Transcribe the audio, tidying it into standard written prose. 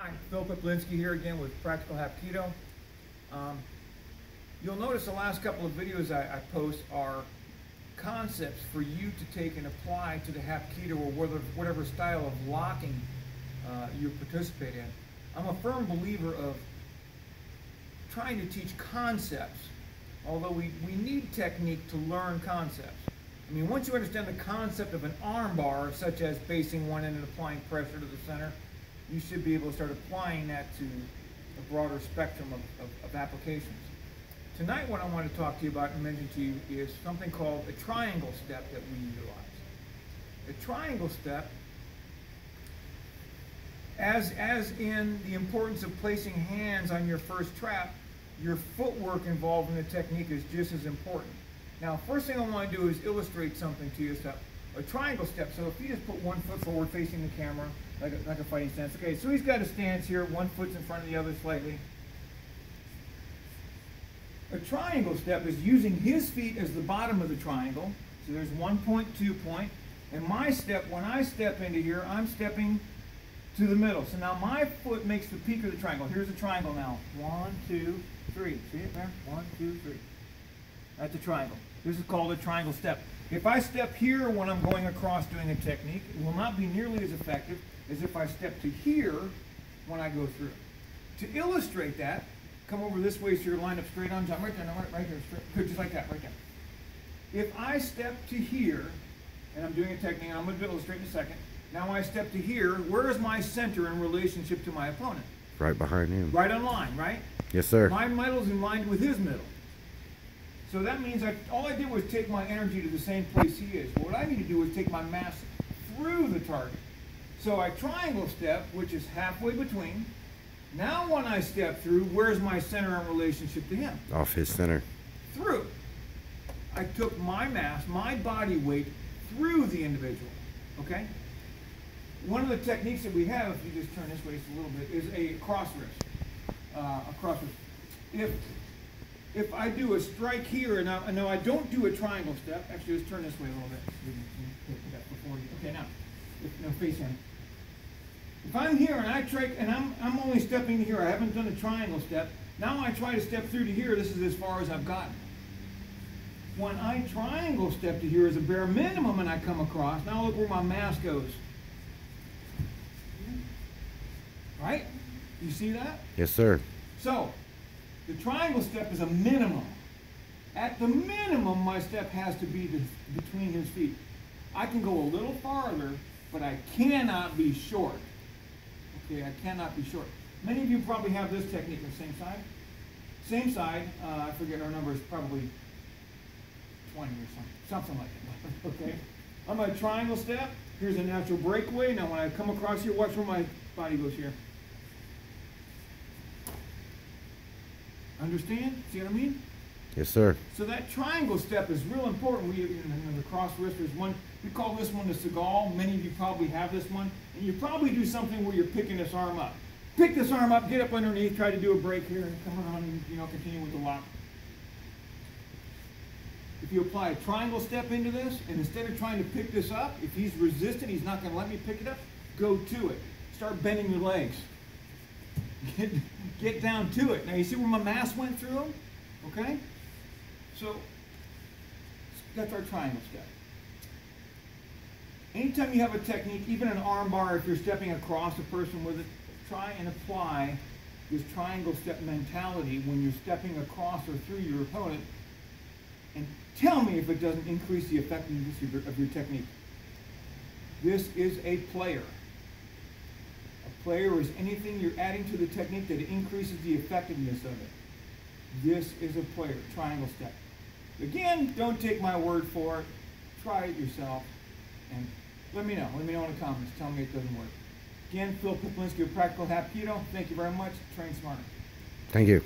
Hi, Phil Piplinski here again with Practical Hapkido. You'll notice the last couple of videos I post are concepts for you to take and apply to the Hapkido or whatever style of locking you participate in. I'm a firm believer of trying to teach concepts, although we need technique to learn concepts. I mean, once you understand the concept of an arm bar, such as basing one end and applying pressure to the center, you should be able to start applying that to a broader spectrum of applications. Tonight, what I want to talk to you about and mention to you is something called a triangle step that we utilize. The triangle step, as in the importance of placing hands on your first trap, your footwork involved in the technique is just as important. Now, first thing I want to do is illustrate something to you. So, a triangle step. So if you just put one foot forward facing the camera, like a fighting stance. Okay, so he's got a stance here. One foot's in front of the other slightly. A triangle step is using his feet as the bottom of the triangle. So there's 1 point, 2 point. And my step, when I step into here, I'm stepping to the middle. So now my foot makes the peak of the triangle. Here's the triangle now. 1, 2, 3. See it there? 1, 2, 3. That's a triangle. This is called a triangle step. If I step here when I'm going across doing a technique, it will not be nearly as effective as if I step to here when I go through. To illustrate that, come over this way so you're lined up straight on, jump right there, right here, straight, just like that, right there. If I step to here, and I'm doing a technique, and I'm going to illustrate in a second, now I step to here, where is my center in relationship to my opponent? Right behind him. Right on line, right? Yes, sir. My middle's in line with his middle. So that means all I did was take my energy to the same place he is. What I need to do is take my mass through the target. So I triangle step, which is halfway between. Now when I step through, where's my center in relationship to him? Off his center. Through. I took my mass, my body weight, through the individual. Okay? One of the techniques that we have, if you just turn this way just a little bit, is a cross wrist. A cross wrist. If I do a strike here, and now I don't do a triangle step. Actually, let's turn this way a little bit. Okay, now face him. If I'm here and I strike, and I'm only stepping to here, I haven't done a triangle step. Now I try to step through to here. This is as far as I've gotten. When I triangle step to here as a bare minimum, and I come across. Now look where my mass goes. Right? You see that? Yes, sir. So, the triangle step is a minimum. At the minimum, my step has to be between his feet. I can go a little farther, but I cannot be short. Okay, I cannot be short. Many of you probably have this technique on the same side. Same side, I forget our number, is probably 20 or something like that. Okay, I'm going to triangle step. Here's a natural breakaway. Now when I come across here, watch where my body goes here. Understand? See what I mean? Yes, sir. So that triangle step is real important. In the cross wrist, there's one, we call this one the Seagal. Many of you probably have this one. And you probably do something where you're picking this arm up. Pick this arm up, get up underneath, try to do a break here, and come around and continue with the lock. If you apply a triangle step into this, and instead of trying to pick this up, if he's resistant, he's not going to let me pick it up, go to it. Start bending your legs. Get down to it. Now you see where my mass went through him? Okay? So that's our triangle step. Anytime you have a technique, even an arm bar, if you're stepping across a person with it, try and apply this triangle step mentality when you're stepping across or through your opponent, and tell me if it doesn't increase the effectiveness of your technique. This is a player. Player is anything you're adding to the technique that increases the effectiveness of it. This is a player, triangle step. Again, don't take my word for it. Try it yourself and let me know. Let me know in the comments. Tell me it doesn't work. Again, Phil Piplinski of Practical Hapkido. Thank you very much. Train smarter. Thank you.